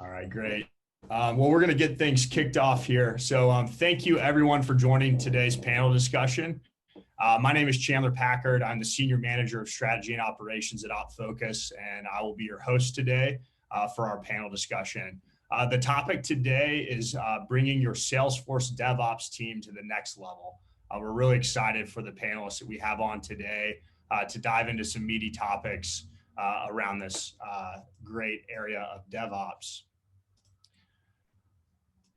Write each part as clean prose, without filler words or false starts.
All right, great. Well, we're going to get things kicked off here. So thank you everyone for joining today's panel discussion. My name is Chandler Packard. I'm the Senior Manager of Strategy and Operations at OpFocus, and I will be your host today for our panel discussion. The topic today is bringing your Salesforce DevOps team to the next level. We're really excited for the panelists that we have on today to dive into some meaty topics around this great area of DevOps.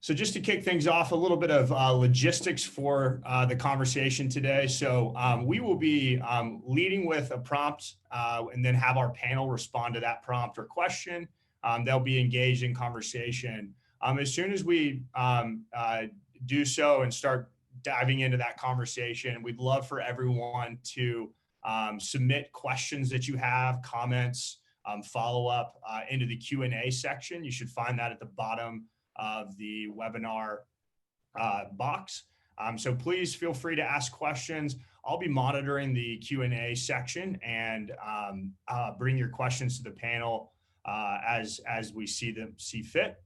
So just to kick things off, a little bit of logistics for the conversation today. So we will be leading with a prompt and then have our panel respond to that prompt or question. They'll be engaged in conversation. As soon as we do so and start diving into that conversation, we'd love for everyone to submit questions that you have, comments, follow up into the Q&A section. You should find that at the bottom of the webinar box. So please feel free to ask questions. I'll be monitoring the Q&A section and bring your questions to the panel as we see fit.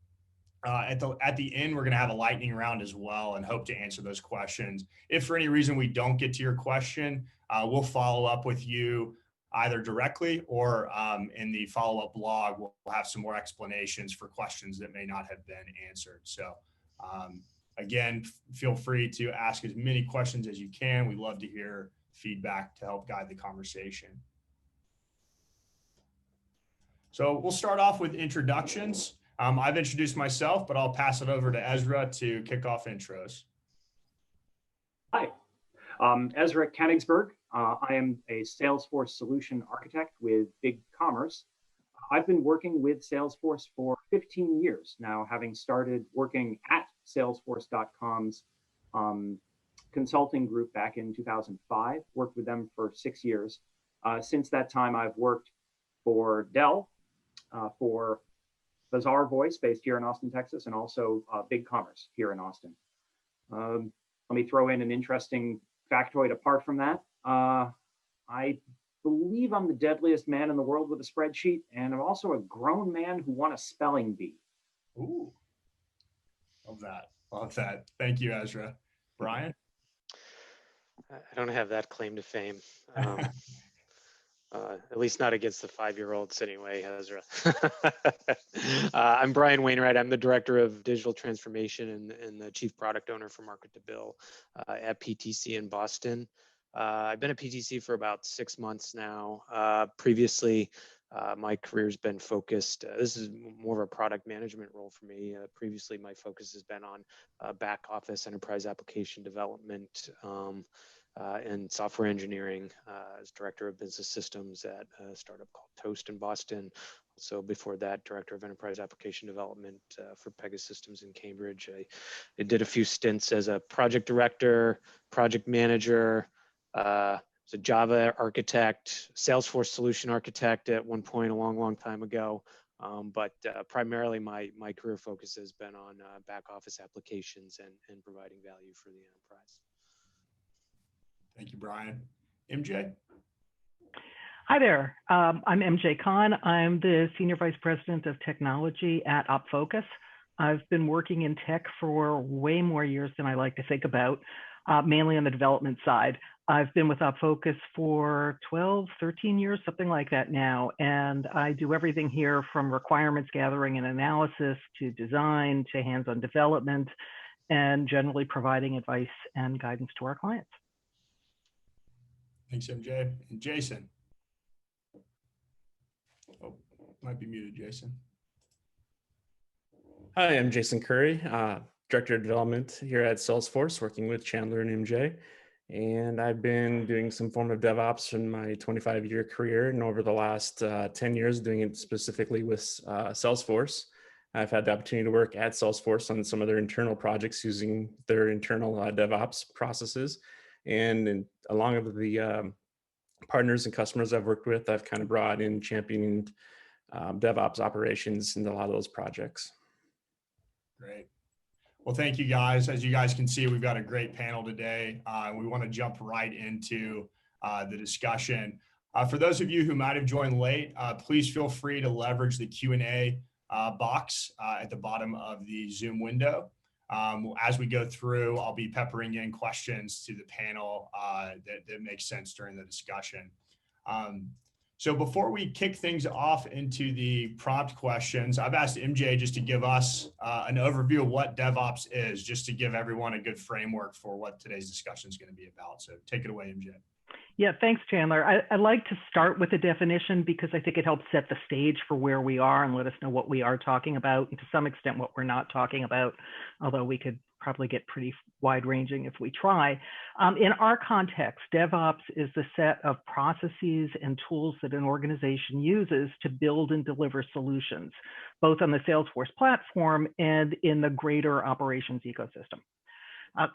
At the end, we're going to have a lightning round as well and hope to answer those questions. If for any reason we don't get to your question, we'll follow up with you either directly or in the follow-up blog. We'll have some more explanations for questions that may not have been answered. So again, feel free to ask as many questions as you can. We love to hear feedback to help guide the conversation. So we'll start off with introductions. I've introduced myself, but I'll pass it over to Ezra to kick off intros. Hi, Ezra Kenigsberg. I am a Salesforce Solution Architect with BigCommerce. I've been working with Salesforce for 15 years now, having started working at Salesforce.com's consulting group back in 2005, worked with them for 6 years. Since that time, I've worked for Dell, for Bazaar Voice, based here in Austin, Texas, and also BigCommerce here in Austin. Let me throw in an interesting factoid apart from that. I believe I'm the deadliest man in the world with a spreadsheet, and I'm also a grown man who won a spelling bee. Ooh, love that. Love that. Thank you, Ezra. Brian? I don't have that claim to fame. At least not against the 5-year-olds anyway, Ezra. I'm Brian Wainwright. I'm the Director of Digital Transformation and the Chief Product Owner for Market to Bill at PTC in Boston. I've been at PTC for about 6 months now. Previously, my career's been focused, this is more of a product management role for me. Previously, my focus has been on back office enterprise application development and software engineering as Director of Business Systems at a startup called Toast in Boston. So before that, Director of Enterprise Application Development for Pegasystems in Cambridge. I did a few stints as a project director, project manager, was a Java architect, Salesforce Solution Architect at one point a long time ago. But primarily my career focus has been on back office applications and providing value for the enterprise. Thank you, Brian. MJ? Hi there. I'm MJ Kahn. I'm the Senior Vice President of Technology at OpFocus. I've been working in tech for way more years than I like to think about, mainly on the development side. I've been with OpFocus for 12, 13 years, something like that now. And I do everything here from requirements gathering and analysis to design to hands-on development and generally providing advice and guidance to our clients. Thanks, MJ. And Jason? Oh, might be muted, Jason. Hi, I'm Jason Curry, Director of Development here at Salesforce, working with Chandler and MJ. And I've been doing some form of DevOps in my 25-year career, and over the last 10 years doing it specifically with Salesforce. I've had the opportunity to work at Salesforce on some of their internal projects using their internal DevOps processes. And along with the partners and customers I've worked with, I've kind of brought in championing DevOps operations in a lot of those projects. Great. Well, thank you guys. As you guys can see, we've got a great panel today. We want to jump right into the discussion. For those of you who might have joined late, please feel free to leverage the Q&A box at the bottom of the Zoom window. As we go through, I'll be peppering in questions to the panel that make sense during the discussion. So before we kick things off into the prompt questions, I've asked MJ just to give us an overview of what DevOps is, just to give everyone a good framework for what today's discussion is going to be about. So take it away, MJ. Yeah, thanks, Chandler. I like to start with a definition because I think it helps set the stage for where we are and let us know what we are talking about, and to some extent what we're not talking about, although we could probably get pretty wide-ranging if we try. In our context, DevOps is the set of processes and tools that an organization uses to build and deliver solutions, both on the Salesforce platform and in the greater operations ecosystem.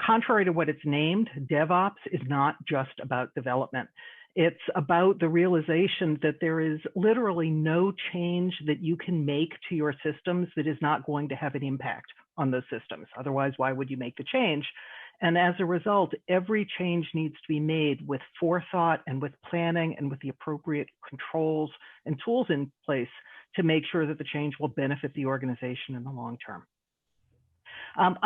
Contrary to what it's named, DevOps is not just about development. It's about the realization that there is literally no change that you can make to your systems that is not going to have an impact on those systems. Otherwise, why would you make the change? And as a result, every change needs to be made with forethought and with planning and with the appropriate controls and tools in place to make sure that the change will benefit the organization in the long term. I'll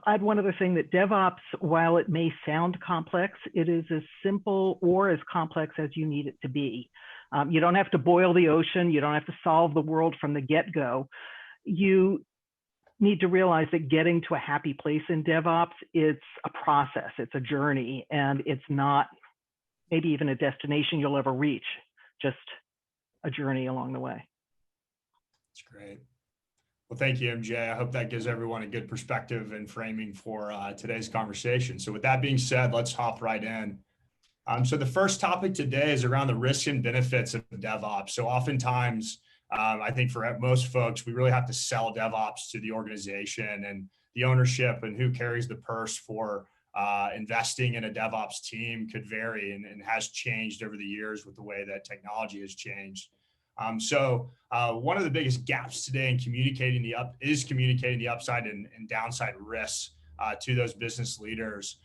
add one other thing, that DevOps, while it may sound complex, it is as simple or as complex as you need it to be. You don't have to boil the ocean. You don't have to solve the world from the get-go. You need to realize that getting to a happy place in DevOps, it's a process, it's a journey, and it's not maybe even a destination you'll ever reach, just a journey along the way. That's great. Well, thank you, MJ. I hope that gives everyone a good perspective and framing for today's conversation. So with that being said, let's hop right in. So the first topic today is around the risks and benefits of DevOps. So oftentimes, I think for most folks, we really have to sell DevOps to the organization, and the ownership and who carries the purse for investing in a DevOps team could vary and has changed over the years with the way that technology has changed. So one of the biggest gaps today in communicating the upside and downside risks to those business leaders.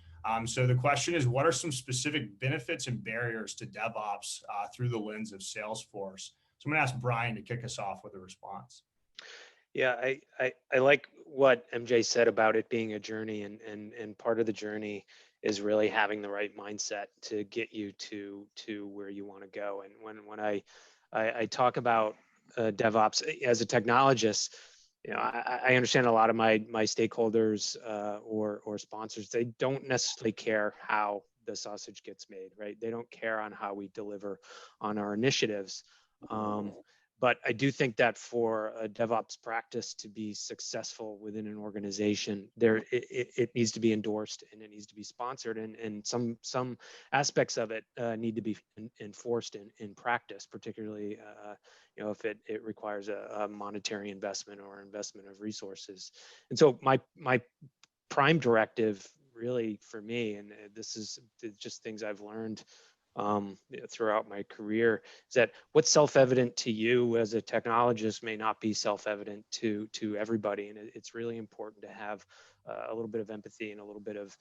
So the question is, what are some specific benefits and barriers to DevOps through the lens of Salesforce? So I'm going to ask Brian to kick us off with a response. Yeah, I like what MJ said about it being a journey, and part of the journey is really having the right mindset to get you to where you want to go. And when I talk about DevOps as a technologist, I understand a lot of my stakeholders or sponsors, they don't necessarily care how the sausage gets made, right? They don't care on how we deliver on our initiatives. But I do think that for a DevOps practice to be successful within an organization, it needs to be endorsed and it needs to be sponsored, and some aspects of it need to be enforced in practice, particularly if it requires a monetary investment or investment of resources. And so my prime directive really for me, and this is just things I've learned throughout my career, is that what's self-evident to you as a technologist may not be self-evident to everybody, and it's really important to have a little bit of empathy and a little bit of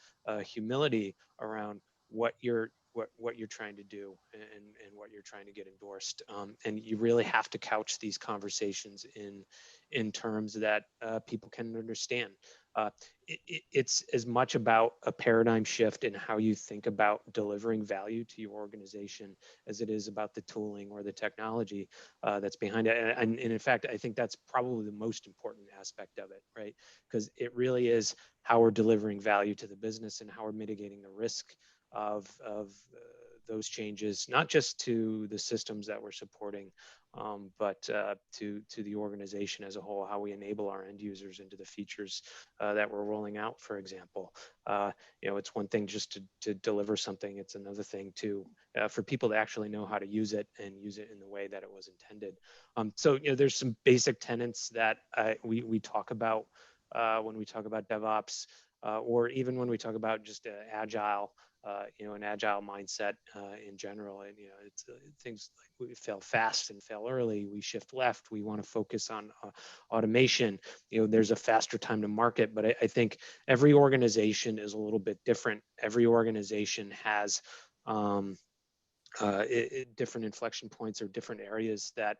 humility around what you're trying to do and what you're trying to get endorsed, and you really have to couch these conversations in terms that people can understand. It's as much about a paradigm shift in how you think about delivering value to your organization as it is about the tooling or the technology that's behind it. And in fact, I think that's probably the most important aspect of it, right? Because it really is how we're delivering value to the business and how we're mitigating the risk of those changes, not just to the systems that we're supporting, but to the organization as a whole, how we enable our end users into the features that we're rolling out, for example. It's one thing just to deliver something. It's another thing for people to actually know how to use it and use it in the way that it was intended. So there's some basic tenets that we talk about when we talk about DevOps, or even when we talk about just agile. An agile mindset in general, and it's things like we fail fast and fail early. We shift left. We want to focus on automation. There's a faster time to market, but I think every organization is a little bit different. Every organization has different inflection points or different areas that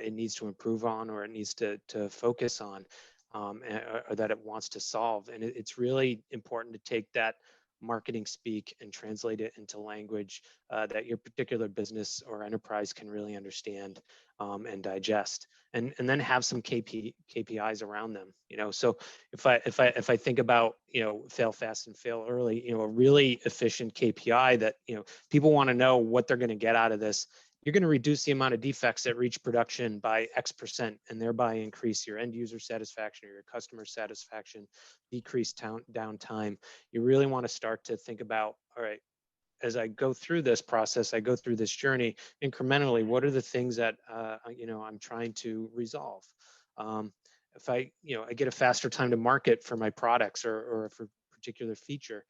it needs to improve on, or it needs to focus on, or that it wants to solve. And it's really important to take that marketing speak and translate it into language that your particular business or enterprise can really understand and digest, and then have some KPIs around them. So if I think about fail fast and fail early, a really efficient KPI that people want to know what they're going to get out of this. You're going to reduce the amount of defects that reach production by X%, and thereby increase your end user satisfaction or your customer satisfaction, decrease downtime. You really want to start to think about, all right, as I go through this process, I go through this journey incrementally, what are the things that I'm trying to resolve? If I get a faster time to market for my products or for a particular feature,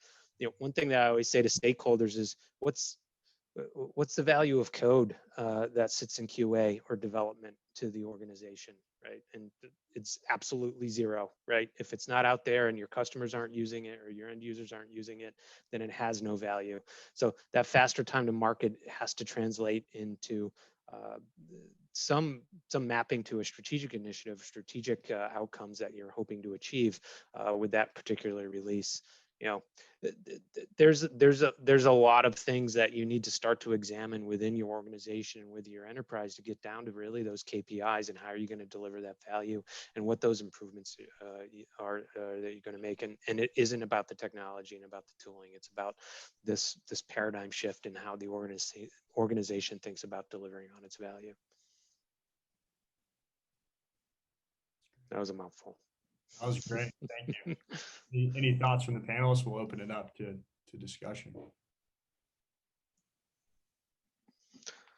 one thing that I always say to stakeholders is, what's the value of code that sits in QA or development to the organization, right? And it's absolutely zero, right? If it's not out there and your customers aren't using it or your end users aren't using it, then it has no value. So that faster time to market has to translate into some mapping to a strategic initiative, strategic outcomes that you're hoping to achieve with that particular release. There's a lot of things that you need to start to examine within your organization and with your enterprise to get down to really those KPIs and how are you going to deliver that value and what those improvements are that you're going to make. And it isn't about the technology and about the tooling. It's about this paradigm shift in how the organization thinks about delivering on its value. That was a mouthful. That was great. Thank you. Any thoughts from the panelists? We'll open it up to discussion.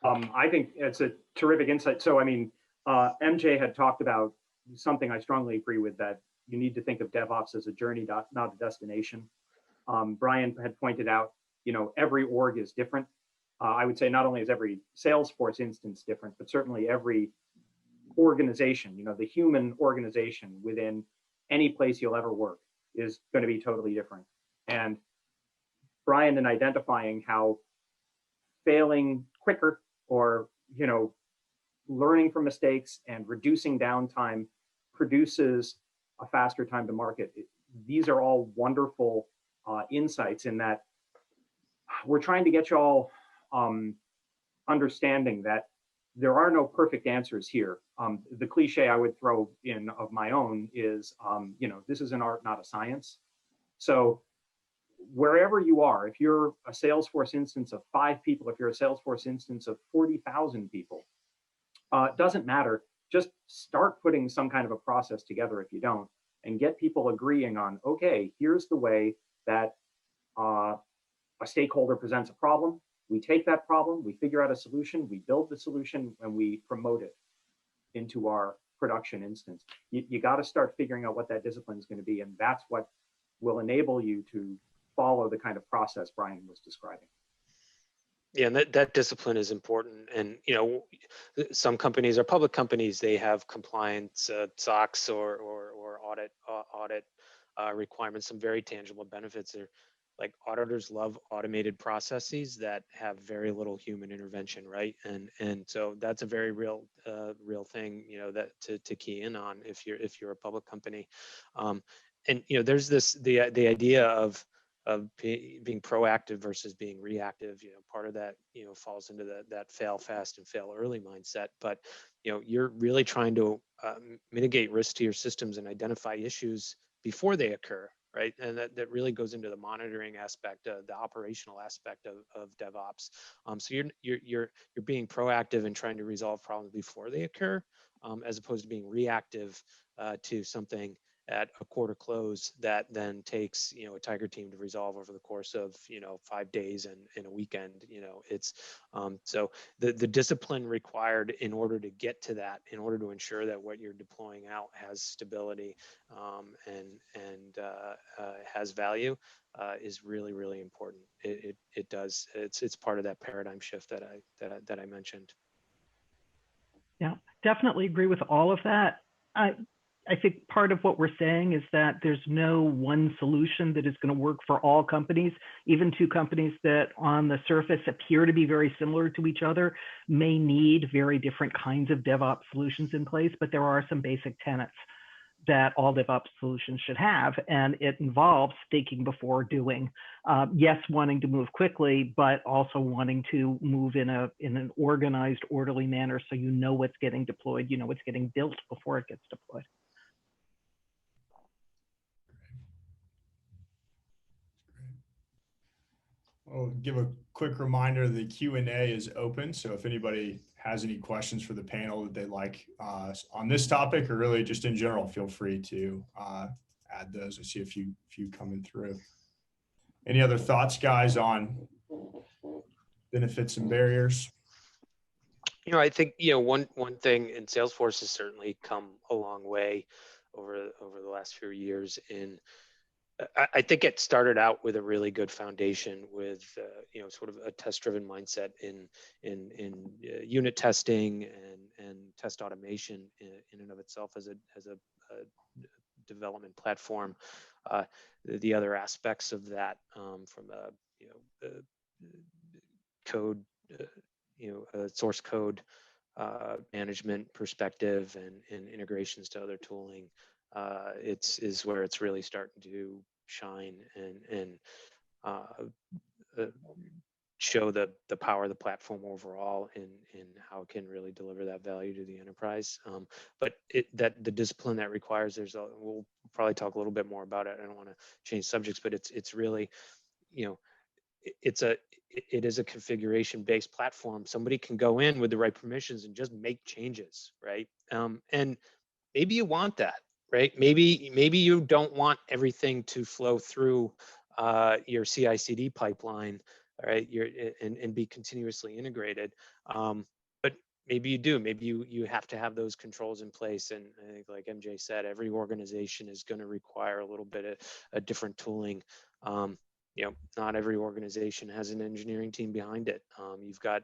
I think it's a terrific insight. So, I mean, MJ had talked about something I strongly agree with, that you need to think of DevOps as a journey, not a destination. Brian had pointed out, every org is different. I would say not only is every Salesforce instance different, but certainly every organization, the human organization within any place you'll ever work is going to be totally different. And Brian, in identifying how failing quicker or, learning from mistakes and reducing downtime produces a faster time to market. These are all wonderful insights in that we're trying to get you all understanding that there are no perfect answers here. The cliche I would throw in of my own is, this is an art, not a science. So wherever you are, if you're a Salesforce instance of 5 people, if you're a Salesforce instance of 40,000 people, it doesn't matter. Just start putting some kind of a process together if you don't, and get people agreeing on, okay, here's the way that a stakeholder presents a problem. We take that problem, we figure out a solution, we build the solution, and we promote it into our production instance. You got to start figuring out what that discipline is going to be, and that's what will enable you to follow the kind of process Brian was describing. Yeah, and that discipline is important. And some companies are public companies; they have compliance, SOX or audit requirements, some very tangible benefits. Like auditors love automated processes that have very little human intervention, right? And so that's a very real thing, that to key in on if you're a public company. And there's the idea of being proactive versus being reactive. Part of that falls into that fail fast and fail early mindset. But you're really trying to mitigate risk to your systems and identify issues before they occur. Right, and that really goes into the monitoring aspect, the operational aspect of DevOps. So you're being proactive and trying to resolve problems before they occur, as opposed to being reactive to something at a quarter close that then takes a tiger team to resolve over the course of 5 days and a weekend. It's so the discipline required in order to get to that, in order to ensure that what you're deploying out has stability and has value, is really, really important. It does. It's part of that paradigm shift that I mentioned. Yeah, definitely agree with all of that. I think part of what we're saying is that there's no one solution that is going to work for all companies. Even two companies that on the surface appear to be very similar to each other may need very different kinds of DevOps solutions in place, but there are some basic tenets that all DevOps solutions should have, and it involves thinking before doing. Yes, wanting to move quickly, but also wanting to move in an organized, orderly manner, so you know what's getting deployed, you know what's getting built before it gets deployed. I'll give a quick reminder, the Q&A is open. So if anybody has any questions for the panel that they'd like on this topic, or really just in general, feel free to add those. I see a few coming through. Any other thoughts, guys, on benefits and barriers? I think, one thing, and Salesforce has certainly come a long way over the last few years in, I think it started out with a really good foundation with, sort of a test-driven mindset in unit testing and test automation in and of itself as a development platform. The other aspects of that, from a code, source code management perspective and integrations to other tooling, is where it's really starting to shine and show the power of the platform overall in how it can really deliver that value to the enterprise. But that the discipline that requires, we'll probably talk a little bit more about it. I don't want to change subjects, but it's really, it is a configuration-based platform. Somebody can go in with the right permissions and just make changes, right? And maybe you want that, right? Maybe you don't want everything to flow through your CI/CD pipeline, right? And be continuously integrated. But maybe you do. Maybe you have to have those controls in place. And I think, like MJ said, every organization is going to require a little bit of a different tooling. Not every organization has an engineering team behind it. You've got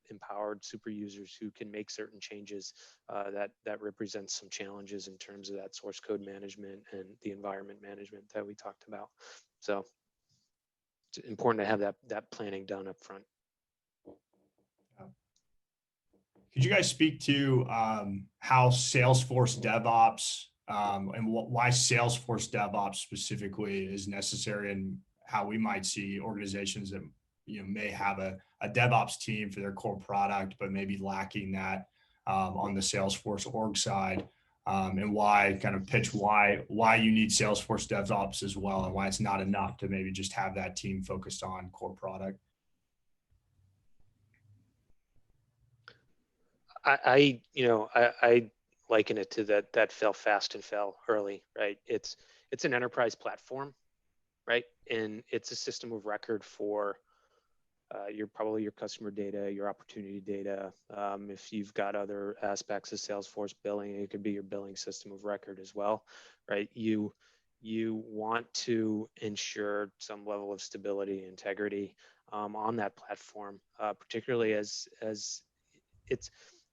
empowered super users who can make certain changes that represents some challenges in terms of that source code management and the environment management that we talked about. So it's important to have that planning done up front. Could you guys speak to how Salesforce DevOps and why Salesforce DevOps specifically is necessary, and how we might see organizations that may have a DevOps team for their core product, but maybe lacking that on the Salesforce org side, and why you need Salesforce DevOps as well, and why it's not enough to maybe just have that team focused on core product. I liken it to that fell fast and fell early, right? It's an enterprise platform, right? And it's a system of record for your customer data, your opportunity data. If you've got other aspects of Salesforce billing, it could be your billing system of record as well, right? You want to ensure some level of stability, integrity on that platform, particularly as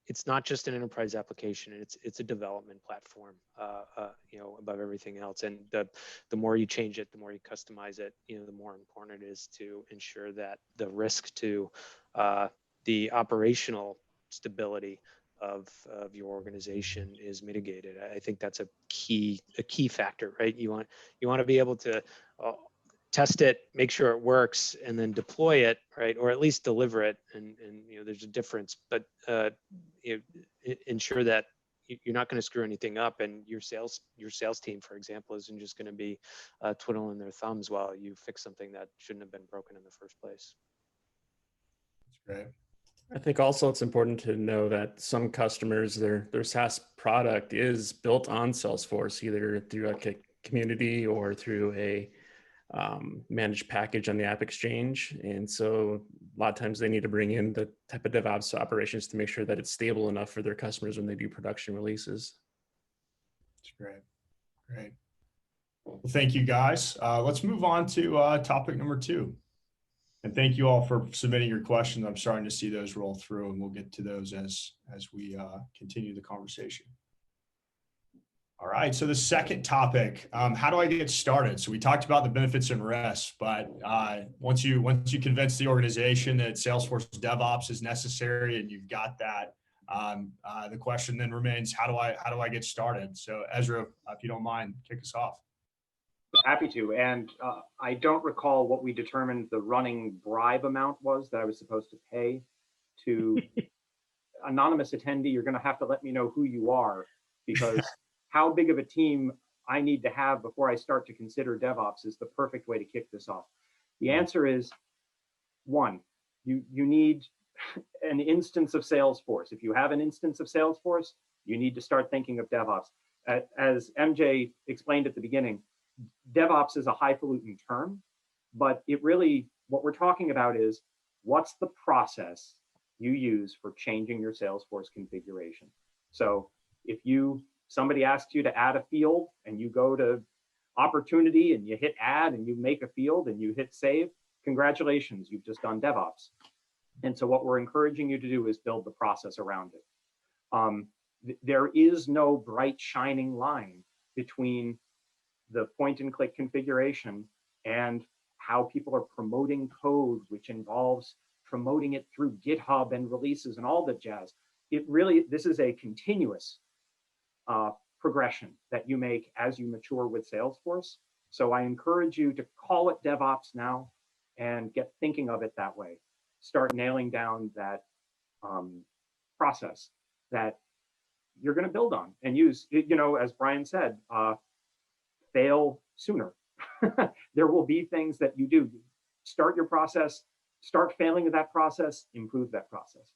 it's not just an enterprise application, it's a development platform, above everything else. And the more you change it, the more you customize it, the more important it is to ensure that the risk to the operational stability of your organization is mitigated. I think that's a key factor, right? You want to be able to test it, make sure it works, and then deploy it, right? Or at least deliver it. And there's a difference, but ensure that you're not going to screw anything up, and your sales team, for example, isn't just going to be twiddling their thumbs while you fix something that shouldn't have been broken in the first place. That's great. I think also it's important to know that some customers, their SaaS product is built on Salesforce, either through a community or through a managed package on the App Exchange. And so a lot of times they need to bring in the type of DevOps operations to make sure that it's stable enough for their customers when they do production releases. That's great. Great. Well, thank you, guys. Let's move on to topic number 2. And thank you all for submitting your questions. I'm starting to see those roll through, and we'll get to those as we continue the conversation. All right, so the second topic, how do I get started? So we talked about the benefits and risks, but once you convince the organization that Salesforce DevOps is necessary and you've got that, the question then remains, how do I get started? So Ezra, if you don't mind, kick us off. Happy to. And I don't recall what we determined the running bribe amount was that I was supposed to pay to anonymous attendee. You're going to have to let me know who you are, because how big of a team I need to have before I start to consider DevOps is the perfect way to kick this off. The answer is one, you need an instance of Salesforce. If you have an instance of Salesforce, you need to start thinking of DevOps. As MJ explained at the beginning, DevOps is a highfalutin term, but it really, what we're talking about is what's the process you use for changing your Salesforce configuration. So if somebody asks you to add a field and you go to opportunity and you hit add and you make a field and you hit save, congratulations, you've just done DevOps. And so what we're encouraging you to do is build the process around it. There is no bright shining line between the point and click configuration and how people are promoting code, which involves promoting it through GitHub and releases and all that jazz. This is a continuous progression that you make as you mature with Salesforce. So I encourage you to call it DevOps now and get thinking of it that way. Start nailing down that process that you're going to build on and use. As Brian said, fail sooner. There will be things that you do. Start your process, start failing with that process, improve that process.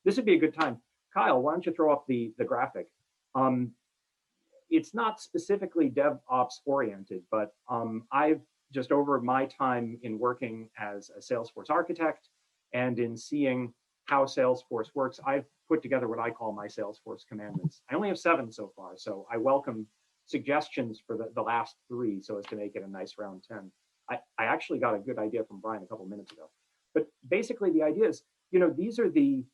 This would be a good time. Kyle, why don't you throw up the graphic? It's not specifically DevOps oriented, but I've just over my time in working as a Salesforce architect and in seeing how Salesforce works, I've put together what I call my Salesforce commandments. I only have 7 so far, so I welcome suggestions for the last 3 so as to make it a nice round 10. I actually got a good idea from Brian a couple minutes ago. But basically the idea is, these are the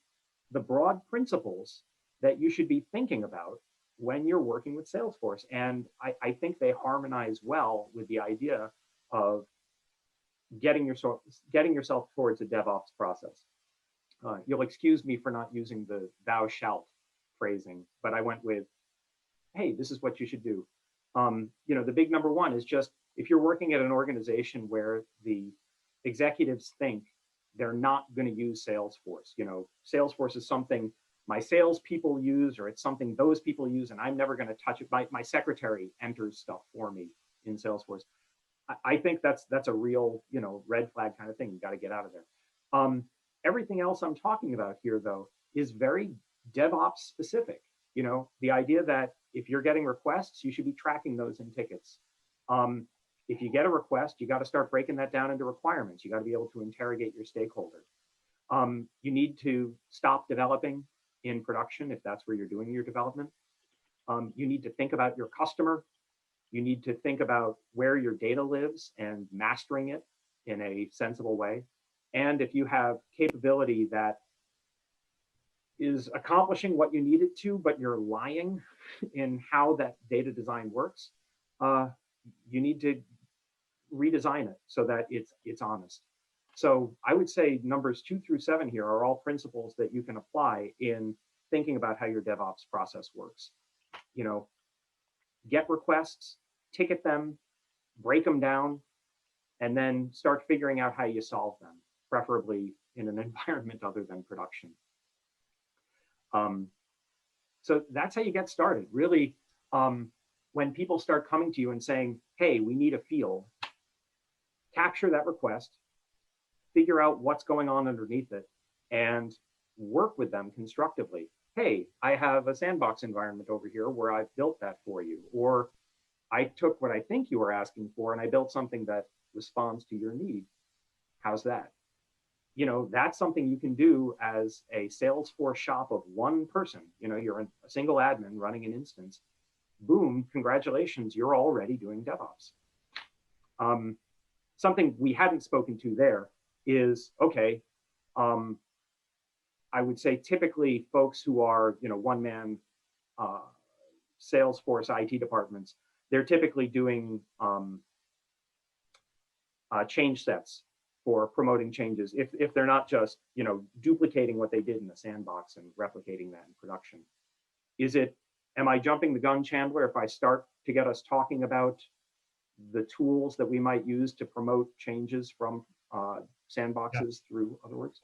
broad principles that you should be thinking about when you're working with Salesforce. And I think they harmonize well with the idea of getting yourself towards a DevOps process. You'll excuse me for not using the thou shalt phrasing, but I went with, hey, this is what you should do. The big number 1 is just, if you're working at an organization where the executives think they're not going to use Salesforce, Salesforce is something my salespeople use, or it's something those people use, and I'm never going to touch it. My secretary enters stuff for me in Salesforce. I think that's a real, red flag kind of thing. You got to get out of there. Everything else I'm talking about here, though, is very DevOps specific. The idea that if you're getting requests, you should be tracking those in tickets. If you get a request, you got to start breaking that down into requirements. You got to be able to interrogate your stakeholders. You need to stop developing in production if that's where you're doing your development. You need to think about your customer. You need to think about where your data lives and mastering it in a sensible way. And if you have capability that is accomplishing what you need it to, but you're lying in how that data design works, you need to redesign it so that it's honest. So I would say numbers 2 through 7 here are all principles that you can apply in thinking about how your DevOps process works. Get requests, ticket them, break them down, and then start figuring out how you solve them, preferably in an environment other than production. So that's how you get started. Really, when people start coming to you and saying, hey, we need a field, capture that request, figure out what's going on underneath it, and work with them constructively. Hey, I have a sandbox environment over here where I've built that for you. Or I took what I think you were asking for and I built something that responds to your need. How's that? That's something you can do as a Salesforce shop of 1 person. You're a single admin running an instance. Boom, congratulations, you're already doing DevOps. Something we hadn't spoken to there is, okay, I would say typically folks who are, one-man Salesforce IT departments, they're typically doing change sets for promoting changes. If they're not just, you know, duplicating what they did in the sandbox and replicating that in production. Am I jumping the gun, Chandler, if I start to get us talking about the tools that we might use to promote changes from sandboxes through other words?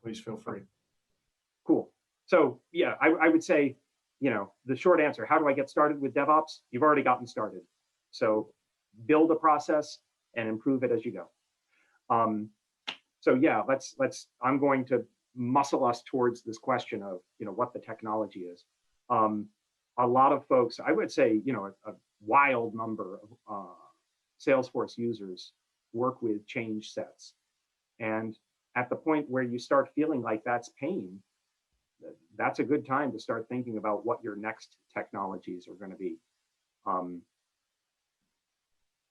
Please feel free. Cool. So yeah, I would say, you know, the short answer, how do I get started with DevOps? You've already gotten started. So build a process and improve it as you go. So yeah, I'm going to muscle us towards this question of, you know, what the technology is. A lot of folks, I would say, you know, a wild number of Salesforce users work with change sets. And at the point where you start feeling like that's pain, that's a good time to start thinking about what your next technologies are going to be.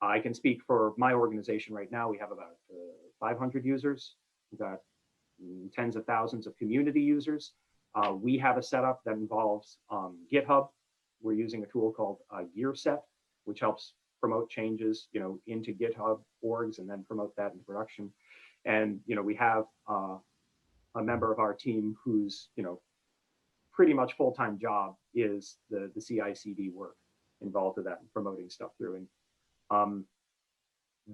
I can speak for my organization right now. We have about 500 users. We've got tens of thousands of community users. We have a setup that involves GitHub. We're using a tool called GearSet, which helps promote changes, you know, into GitHub orgs and then promote that into production. And, you know, we have a member of our team whose, you know, pretty much full-time job is the CI/CD work involved with that and promoting stuff through. And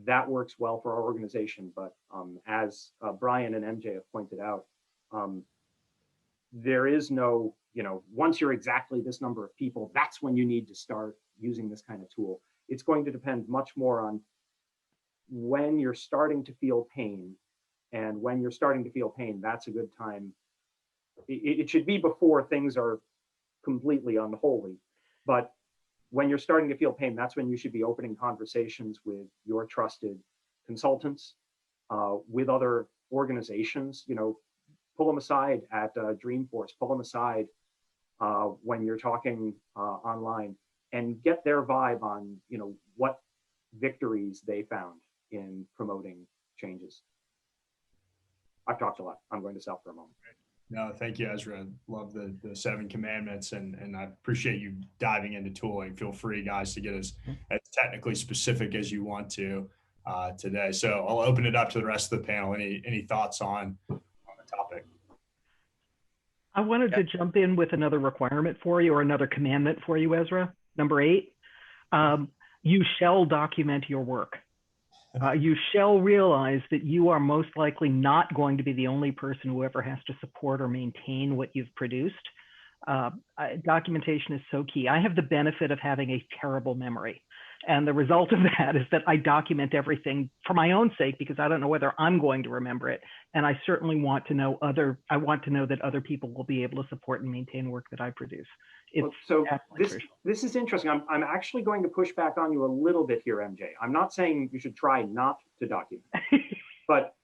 that works well for our organization. But as Brian and MJ have pointed out, there is no, you know, once you're exactly this number of people, that's when you need to start using this kind of tool. It's going to depend much more on when you're starting to feel pain. And when you're starting to feel pain, that's a good time. It should be before things are completely unholy. But when you're starting to feel pain, that's when you should be opening conversations with your trusted consultants, with other organizations. You know, pull them aside at Dreamforce, pull them aside when you're talking online, and get their vibe on, you know, what victories they found in promoting changes. I've talked a lot. I'm going to stop for a moment. No, thank you, Ezra. Love the 7 commandments, and I appreciate you diving into tooling. Feel free, guys, to get as technically specific as you want to today. So I'll open it up to the rest of the panel. Any thoughts on the topic? I wanted to jump in with another requirement for you, or another commandment for you, Ezra. Number 8, you shall document your work. You shall realize that you are most likely not going to be the only person who ever has to support or maintain what you've produced. Documentation is so key. I have the benefit of having a terrible memory. And the result of that is that I document everything for my own sake, because I don't know whether I'm going to remember it. And I certainly want to know that other people will be able to support and maintain work that I produce. Well, so this is interesting. I'm actually going to push back on you a little bit here, MJ. I'm not saying you should try not to document, but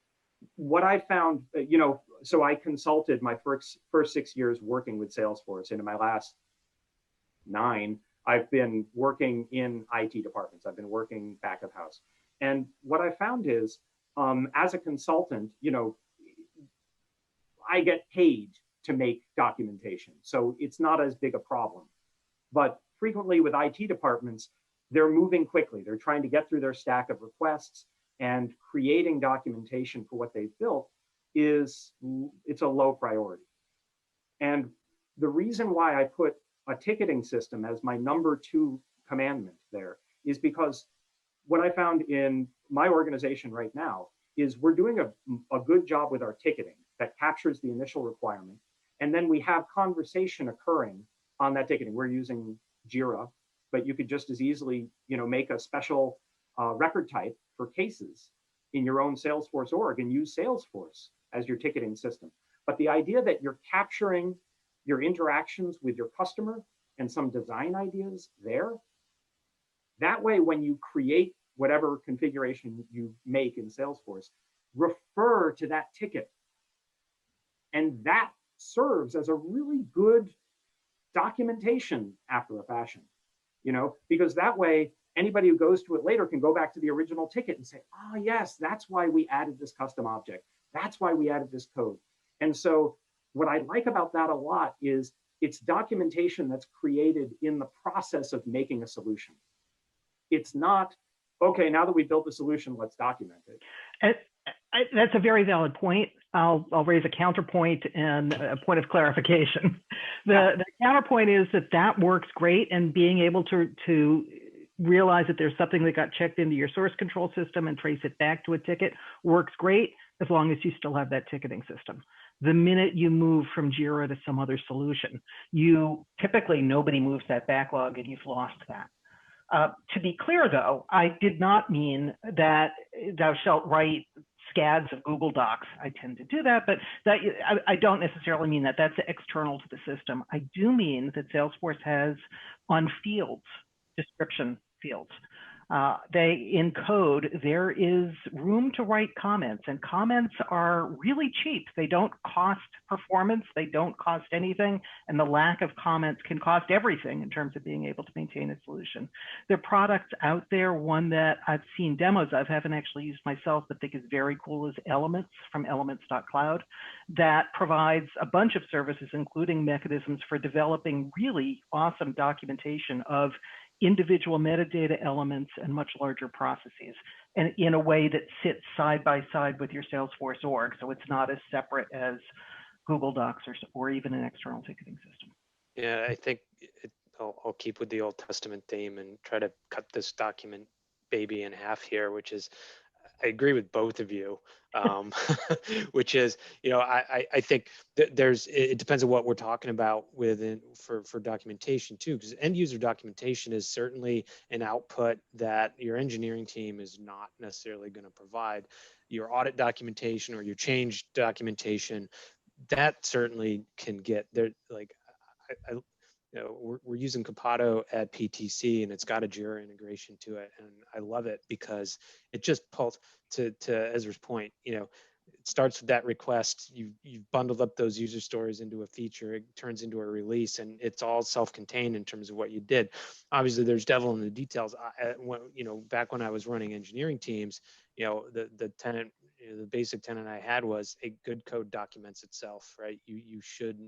what I found, you know, so I consulted my first 6 years working with Salesforce, and in my last 9, I've been working in IT departments. I've been working back of house. And what I found is, as a consultant, you know, I get paid to make documentation. So it's not as big a problem. But frequently with IT departments, they're moving quickly. They're trying to get through their stack of requests, and creating documentation for what they've built it's a low priority. And the reason why I put a ticketing system as my number 2 commandment there is because what I found in my organization right now is we're doing a good job with our ticketing that captures the initial requirement. And then we have conversation occurring on that ticketing. We're using Jira, but you could just as easily, you know, make a special record type for cases in your own Salesforce org and use Salesforce as your ticketing system. But the idea that you're capturing your interactions with your customer and some design ideas there, that way, when you create whatever configuration you make in Salesforce, refer to that ticket. And that serves as a really good documentation after a fashion, you know, because that way anybody who goes to it later can go back to the original ticket and say, oh yes, that's why we added this custom object. That's why we added this code. And so what I like about that a lot is It's documentation that's created in the process of making a solution. It's not, okay, now that we built the solution, let's document it. That's a very valid point. I'll raise a counterpoint and a point of clarification. The counterpoint is that works great, and being able to realize that there's something that got checked into your source control system and trace it back to a ticket works great, as long as you still have that ticketing system. The minute you move from Jira to some other solution, typically nobody moves that backlog and you've lost that. To be clear, though, I did not mean that thou shalt write scads of Google Docs. I tend to do that, but I don't necessarily mean that. That's external to the system. I do mean that Salesforce has on fields, description fields. In code, there is room to write comments, and comments are really cheap. They don't cost performance, they don't cost anything, and the lack of comments can cost everything in terms of being able to maintain a solution. There are products out there. One that I've seen demos of, haven't actually used myself, but think is very cool, is Elements from elements.cloud, that provides a bunch of services, including mechanisms for developing really awesome documentation of individual metadata elements and much larger processes, and in a way that sits side by side with your Salesforce org. So it's not as separate as Google Docs or even an external ticketing system. Yeah, I think I'll keep with the Old Testament theme and try to cut this document baby in half here, which is, I agree with both of you, which is, I think that it depends on what we're talking about for documentation too, because end user documentation is certainly an output that your engineering team is not necessarily going to provide. Your audit documentation or your change documentation, that certainly can get there. Like, we're using Capado at PTC, and it's got a Jira integration to it, and I love it because it just pulls to Ezra's point. It starts with that request. You've bundled up those user stories into a feature. It turns into a release, and it's all self-contained in terms of what you did. Obviously, there's devil in the details. Back when I was running engineering teams, the basic tenet I had was a good code documents itself, right? You should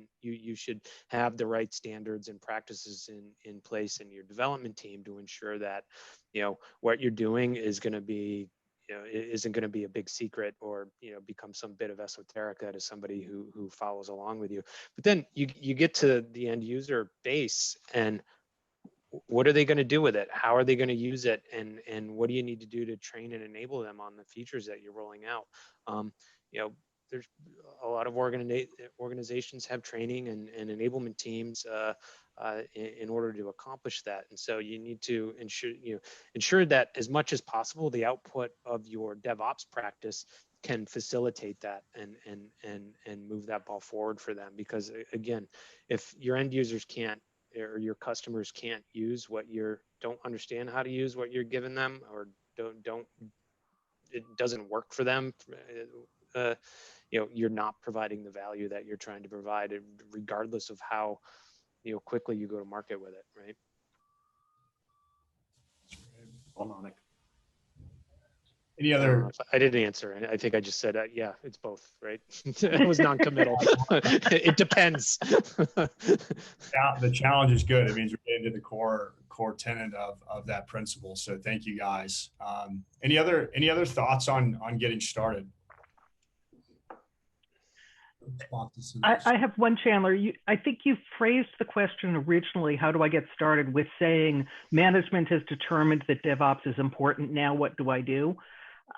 have the right standards and practices in place in your development team to ensure that what you're doing is going to be isn't going to be a big secret or become some bit of esoterica to somebody who follows along with you. But then you get to the end user base, and what are they going to do with it? How are they going to use it? And what do you need to do to train and enable them on the features that you're rolling out? There's a lot of organizations have training and enablement teams in order to accomplish that. And so you need to ensure that as much as possible, the output of your DevOps practice can facilitate that and move that ball forward for them. Because again, if your end users can't, or your customers can't use don't understand how to use what you're giving them, or it doesn't work for them, you're not providing the value that you're trying to provide, regardless of how quickly you go to market with it, right? Any other? I didn't answer. I think I just said, yeah, it's both, right? It was non-committal. It depends. The challenge is good. It means we're getting to the core tenet of that principle. So thank you guys. Any other thoughts on getting started? I have one, Chandler. I think you phrased the question originally, how do I get started, with saying management has determined that DevOps is important. Now what do I do?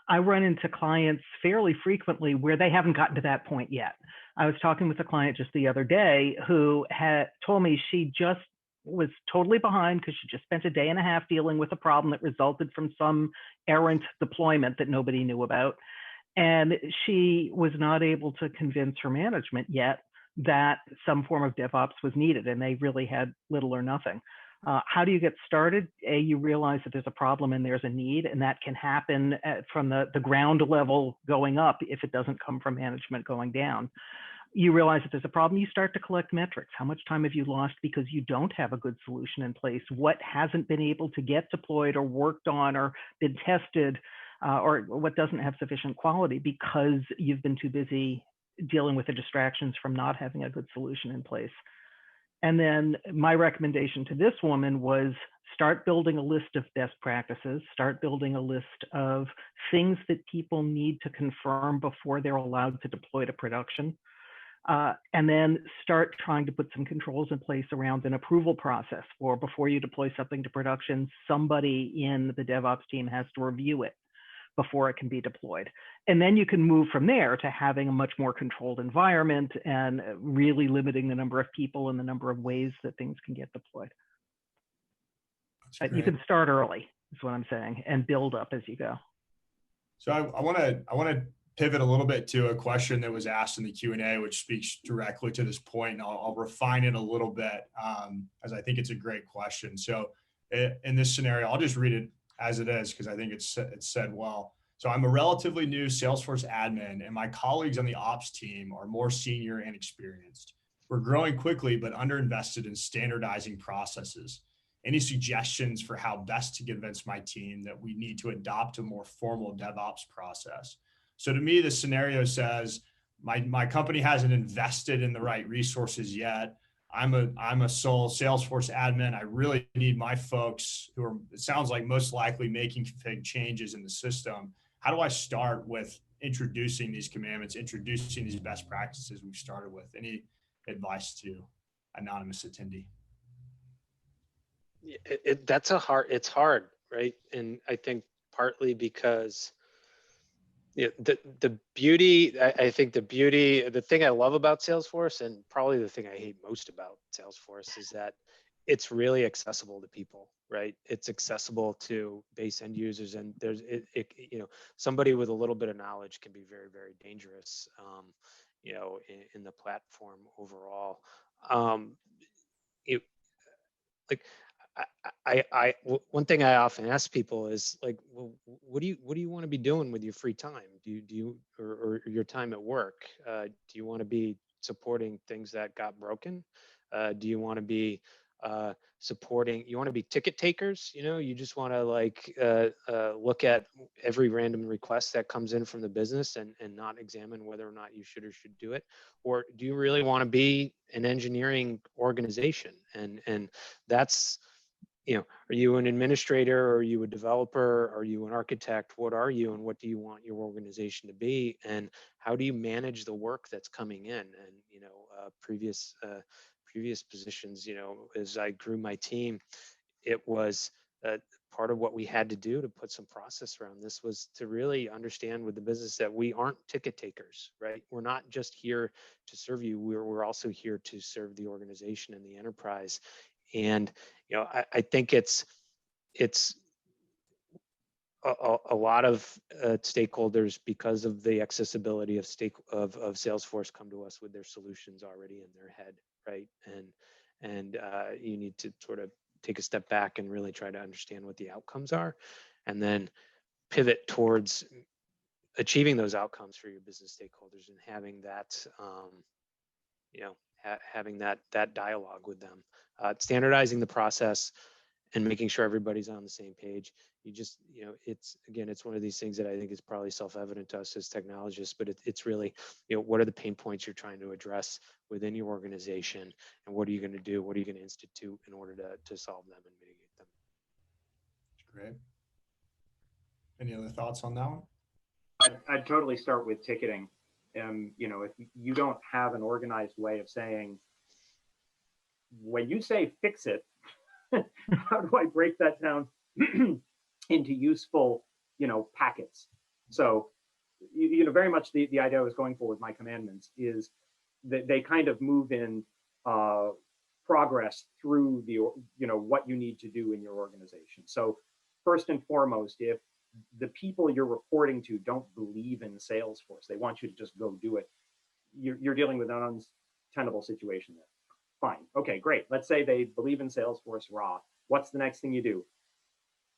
I run into clients fairly frequently where they haven't gotten to that point yet. I was talking with a client just the other day who had told me she just was totally behind because she just spent a day and a half dealing with a problem that resulted from some errant deployment that nobody knew about. And she was not able to convince her management yet that some form of DevOps was needed, and they really had little or nothing. How do you get started? You realize that there's a problem and there's a need, and that can happen from the ground level going up if it doesn't come from management going down. You realize that there's a problem, you start to collect metrics. How much time have you lost because you don't have a good solution in place? What hasn't been able to get deployed or worked on or been tested, or what doesn't have sufficient quality because you've been too busy dealing with the distractions from not having a good solution in place? And then my recommendation to this woman was start building a list of best practices, start building a list of things that people need to confirm before they're allowed to deploy to production. And then start trying to put some controls in place around an approval process, or before you deploy something to production, somebody in the DevOps team has to review it before it can be deployed. And then you can move from there to having a much more controlled environment and really limiting the number of people and the number of ways that things can get deployed. You can start early, is what I'm saying, and build up as you go. So I want to pivot a little bit to a question that was asked in the Q&A, which speaks directly to this point, and I'll refine it a little bit, as I think it's a great question. So in this scenario, I'll just read it as it is, because I think it's said well. So I'm a relatively new Salesforce admin, and my colleagues on the ops team are more senior and experienced. We're growing quickly, but underinvested in standardizing processes. Any suggestions for how best to convince my team that we need to adopt a more formal DevOps process? So to me, the scenario says, my company hasn't invested in the right resources yet. I'm a sole Salesforce admin. I really need my folks who are, it sounds like, most likely making config changes in the system. How do I start with introducing these commandments, introducing these best practices we've started with? Any advice to anonymous attendee? It's hard, right? And I think partly because the beauty, I think the thing I love about Salesforce, and probably the thing I hate most about Salesforce, is that it's really accessible to people, right? It's accessible to base end users, and there's somebody with a little bit of knowledge can be very, very dangerous, in the platform overall. One thing I often ask people is like, well, what do you want to be doing with your free time? Do you or your time at work? Do you want to be supporting things that got broken? Do you want to be supporting? You want to be ticket takers? You just want to look at every random request that comes in from the business and not examine whether or not you should or should do it? Or do you really want to be an engineering organization? And that's, are you an administrator? Are you a developer? Are you an architect? What are you, and what do you want your organization to be? And how do you manage the work that's coming in? And previous positions, as I grew my team, it was part of what we had to do to put some process around this was to really understand with the business that we aren't ticket takers, right? We're not just here to serve you. We're also here to serve the organization and the enterprise. And I think it's a lot of stakeholders, because of the accessibility of Salesforce, come to us with their solutions already in their head, right? And you need to sort of take a step back and really try to understand what the outcomes are, and then pivot towards achieving those outcomes for your business stakeholders and having that, having that dialogue with them, standardizing the process and making sure everybody's on the same page. It's one of these things that I think is probably self-evident to us as technologists, but it's really, what are the pain points you're trying to address within your organization, and what are you going to do? What are you going to institute in order to solve them and mitigate them? Great. Any other thoughts on that one? I'd totally start with ticketing. If you don't have an organized way of saying, when you say fix it, how do I break that down into useful, packets? So, very much the idea I was going for with my commandments is that they kind of move in progress through the, what you need to do in your organization. So first and foremost, if the people you're reporting to don't believe in Salesforce, they want you to just go do it, you're dealing with an untenable situation there. Fine. Okay, great. Let's say they believe in Salesforce raw. What's the next thing you do?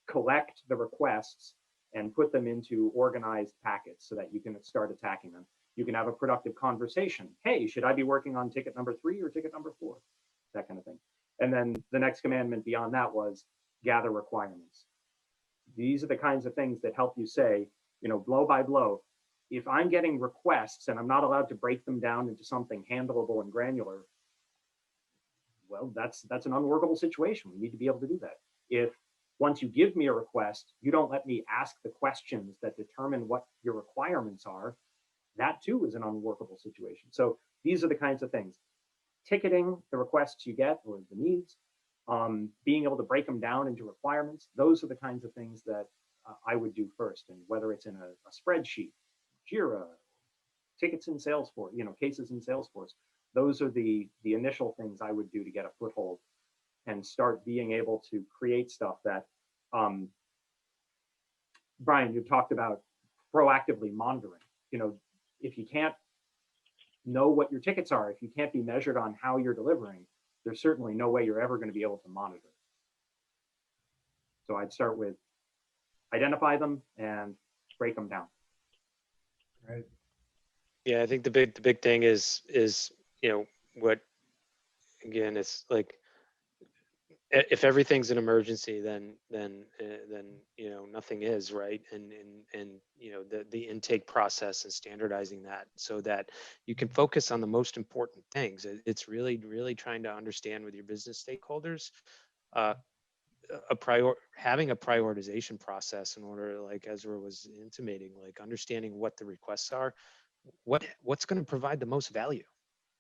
Collect the requests and put them into organized packets so that you can start attacking them. You can have a productive conversation. Hey, should I be working on ticket number 3 or ticket number 4? That kind of thing. And then the next commandment beyond that was gather requirements. These are the kinds of things that help you say, blow by blow, if I'm getting requests and I'm not allowed to break them down into something handleable and granular, well, that's an unworkable situation. We need to be able to do that. If once you give me a request, you don't let me ask the questions that determine what your requirements are, that too is an unworkable situation. So these are the kinds of things. Ticketing the requests you get or the needs, being able to break them down into requirements, those are the kinds of things that I would do first. And whether it's in a spreadsheet, Jira, tickets in Salesforce, cases in Salesforce, those are the initial things I would do to get a foothold and start being able to create stuff that, Brian, you talked about proactively monitoring. If you can't know what your tickets are, if you can't be measured on how you're delivering, there's certainly no way you're ever going to be able to monitor. So I'd start with identify them and break them down. Right. Yeah, I think the big thing is what, again, it's like, if everything's an emergency, then nothing is, right. And the intake process and standardizing that so that you can focus on the most important things. It's really trying to understand with your business stakeholders, having a prioritization process in order, like Ezra was intimating, like understanding what the requests are, what's going to provide the most value.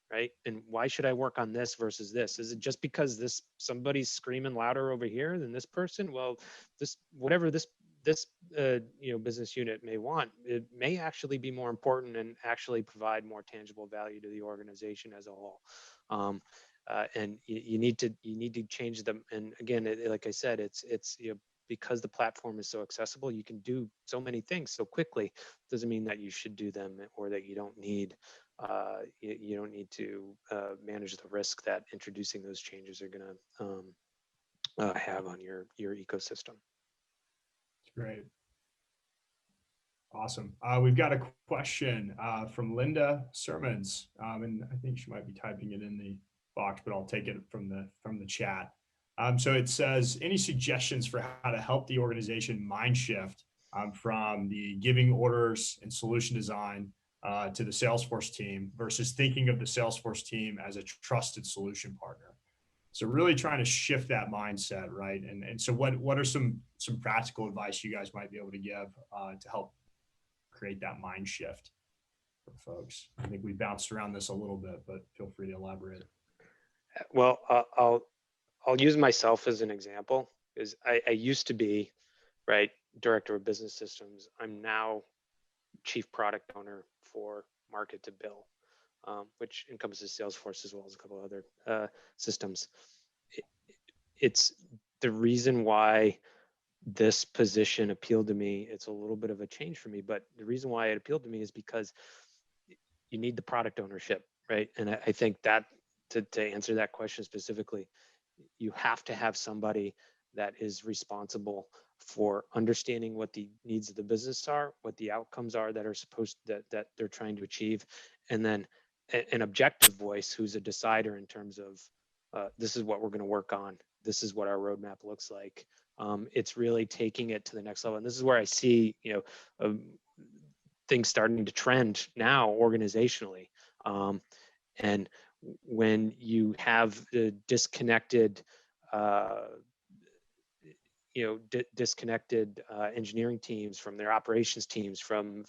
Right? And why should I work on this versus this? Is it just because somebody's screaming louder over here than this person? Well, whatever this business unit may want, it may actually be more important and actually provide more tangible value to the organization as a whole. And you need to change them. And again, like I said, it's because the platform is so accessible, you can do so many things so quickly. Doesn't mean that you should do them or that you don't need. You don't need to manage the risk that introducing those changes are going to have on your ecosystem. That's great. Awesome. We've got a question from Linda Sermons, and I think she might be typing it in the box, but I'll take it from the chat. So it says, any suggestions for how to help the organization mind shift from the giving orders and solution design to the Salesforce team versus thinking of the Salesforce team as a trusted solution partner? So really trying to shift that mindset, right? And so what are some practical advice you guys might be able to give to help create that mind shift for folks? I think we bounced around this a little bit, but feel free to elaborate. Well, I'll use myself as an example, because I used to be, right, director of business systems. I'm now chief product owner for Market to Bill, which encompasses Salesforce as well as a couple other systems. It's the reason why this position appealed to me. It's a little bit of a change for me, but the reason why it appealed to me is because you need the product ownership, right? And I think that to answer that question specifically, you have to have somebody that is responsible for understanding what the needs of the business are, what the outcomes are that are that they're trying to achieve, and then an objective voice who's a decider in terms of this is what we're going to work on. This is what our roadmap looks like. It's really taking it to the next level, and this is where I see things starting to trend now organizationally. And when you have the disconnected disconnected engineering teams from their operations teams, from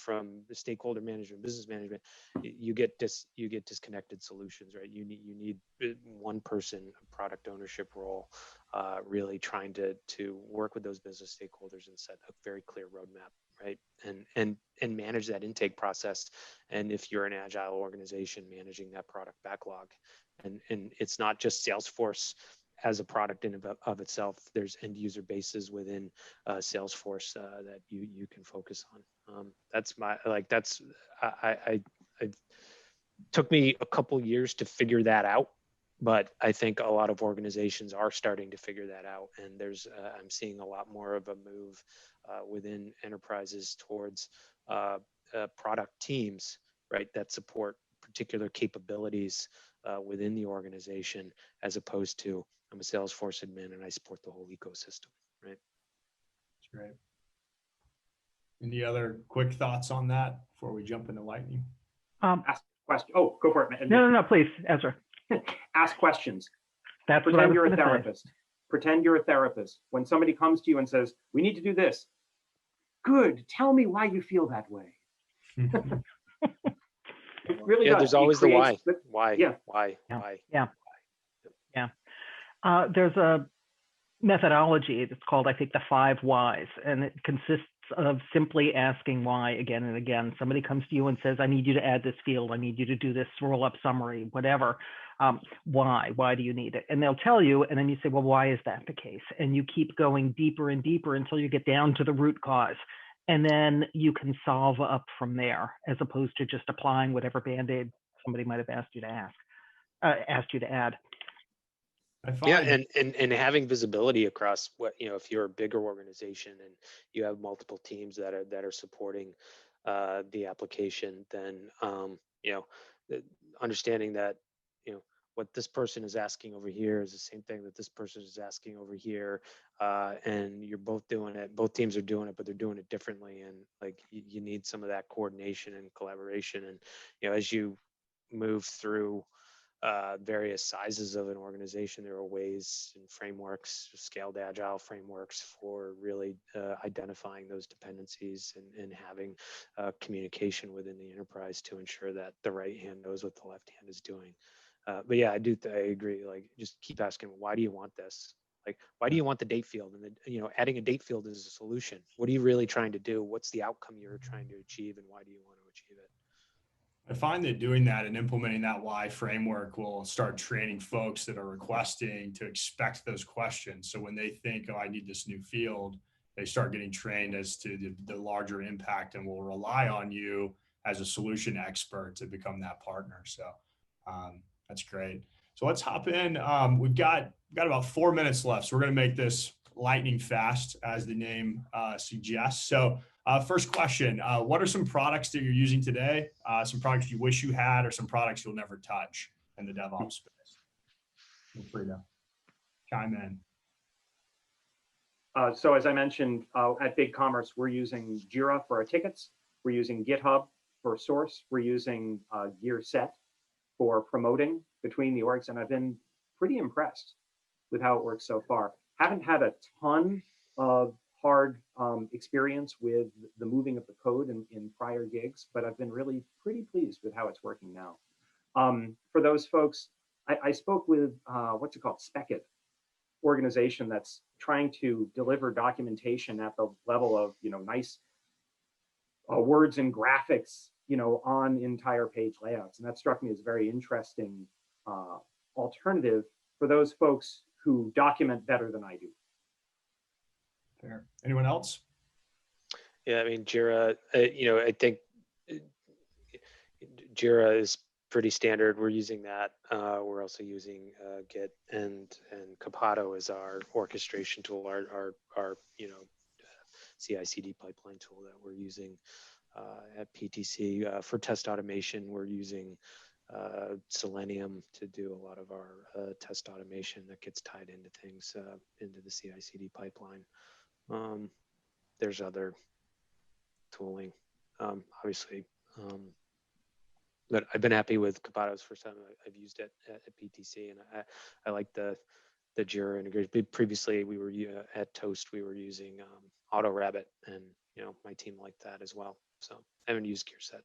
the stakeholder management, business management, you get disconnected solutions, right? You need one person, product ownership role, really trying to work with those business stakeholders and set a very clear roadmap, right? And manage that intake process. And if you're an agile organization, managing that product backlog, and it's not just Salesforce as a product in of itself. There's end user bases within Salesforce that you can focus on. I took me a couple years to figure that out, but I think a lot of organizations are starting to figure that out. And I'm seeing a lot more of a move within enterprises towards product teams, right, that support particular capabilities within the organization, as opposed to I'm a Salesforce admin and I support the whole ecosystem, right? That's great. Any other quick thoughts on that before we jump into lightning? Ask question. Oh, go for it, man. No, please, Ezra. Ask questions. That's what I Pretend was you're a going to say. therapist. Pretend you're a therapist. When somebody comes to you and says, we need to do this. Good. Tell me why you feel that way. It really Yeah, does. there's It always the why. creates Why? Yeah. Why? Yeah. Why? Yeah. There's a methodology that's called, I think, the 5 whys, and it consists of simply asking why again and again. Somebody comes to you and says, I need you to add this field. I need you to do this roll-up summary, whatever. Why? Why do you need it? And they'll tell you, and then you say, well, why is that the case? And you keep going deeper and deeper until you get down to the root cause. And then you can solve up from there, as opposed to just applying whatever Band-Aid somebody might have asked you to add. Yeah, and having visibility across what, if you're a bigger organization and you have multiple teams that are supporting the application, then understanding that what this person is asking over here is the same thing that this person is asking over here, and you're both doing it. Both teams are doing it, but they're doing it differently, and like you need some of that coordination and collaboration. And as you move through various sizes of an organization, there are ways and frameworks, scaled agile frameworks for really identifying those dependencies and having communication within the enterprise to ensure that the right hand knows what the left hand is doing. But yeah, I agree. Like, just keep asking, why do you want this? Like, why do you want the date field? And adding a date field is a solution. What are you really trying to do? What's the outcome you're trying to achieve, and why do you want to achieve it? I find that doing that and implementing that why framework will start training folks that are requesting to expect those questions. So when they think, oh, I need this new field, they start getting trained as to the larger impact, and will rely on you as a solution expert to become that partner. So that's great. So let's hop in. We've got about 4 minutes left. So we're going to make this lightning fast, as the name suggests. So first question, what are some products that you're using today? Some products you wish you had, or some products you'll never touch in the DevOps space? Feel free to chime in. So as I mentioned, at BigCommerce, we're using Jira for our tickets. We're using GitHub for source. We're using GearSet for promoting between the orgs. And I've been pretty impressed with how it works so far. Haven't had a ton of hard experience with the moving of the code in prior gigs, but I've been really pretty pleased with how it's working now. For those folks, I spoke with, what's it called, Specket organization that's trying to deliver documentation at the level of, nice words and graphics, on entire page layouts. And that struck me as a very interesting alternative for those folks who document better than I do. Fair. Anyone else? Yeah, I mean, Jira, I think Jira is pretty standard. We're using that. We're also using Git, and Capado is our orchestration tool, our CI/CD pipeline tool that we're using at PTC. For test automation, we're using Selenium to do a lot of our test automation that gets tied into things, into the CI/CD pipeline. There's other tooling, obviously, but I've been happy with Capado's first time I've used it at PTC, and I like the Jira integration. Previously, we were at Toast, we were using AutoRabbit, and my team liked that as well. So I haven't used GearSet.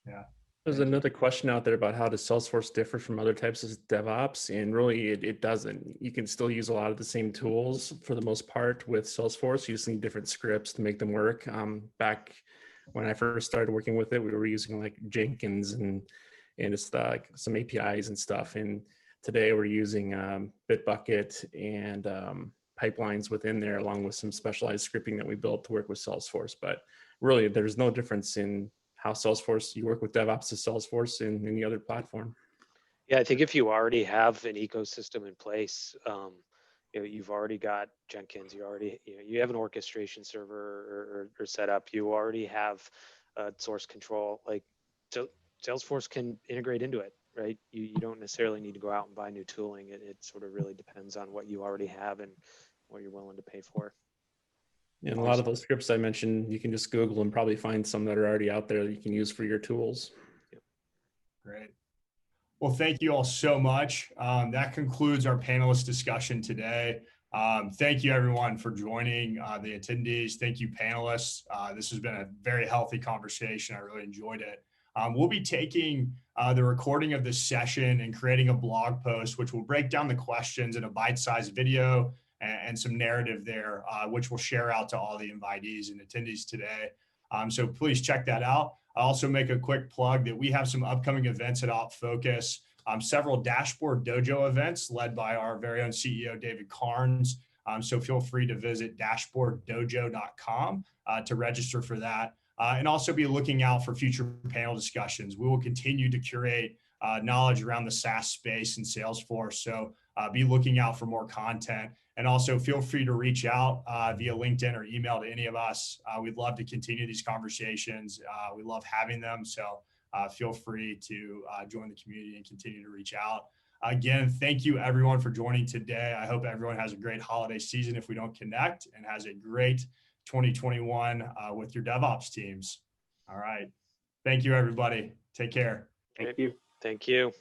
Yeah. There's another question out there about how does Salesforce differ from other types of DevOps, and really it doesn't. You can still use a lot of the same tools for the most part with Salesforce. You just need different scripts to make them work. Back when I first started working with it, we were using like Jenkins and it's like some APIs and stuff. And today we're using Bitbucket and pipelines within there, along with some specialized scripting that we built to work with Salesforce. But really, there's no difference in how Salesforce, you work with DevOps to Salesforce in any other platform. Yeah, I think if you already have an ecosystem in place, you've already got Jenkins, you have an orchestration server or set up, you already have source control. Like, so Salesforce can integrate into it, right? You don't necessarily need to go out and buy new tooling. It sort of really depends on what you already have and what you're willing to pay for. And a lot of those scripts I mentioned, you can just Google and probably find some that are already out there that you can use for your tools. Great. Well, thank you all so much. That concludes our panelist discussion today. Thank you everyone for joining, the attendees. Thank you panelists. This has been a very healthy conversation. I really enjoyed it. We'll be taking the recording of this session and creating a blog post, which will break down the questions in a bite-sized video and some narrative there, which we'll share out to all the invitees and attendees today. So please check that out. I'll also make a quick plug that we have some upcoming events at OpFocus, several Dashboard Dojo events led by our very own CEO, David Kahn. So feel free to visit dashboarddojo.com to register for that. And also be looking out for future panel discussions. We will continue to curate knowledge around the SaaS space and Salesforce. So be looking out for more content. And also feel free to reach out via LinkedIn or email to any of us. We'd love to continue these conversations. We love having them. So feel free to join the community and continue to reach out. Again, thank you everyone for joining today. I hope everyone has a great holiday season if we don't connect, and has a great 2021 with your DevOps teams. All right. Thank you, everybody. Take care. Thank you. Thank you.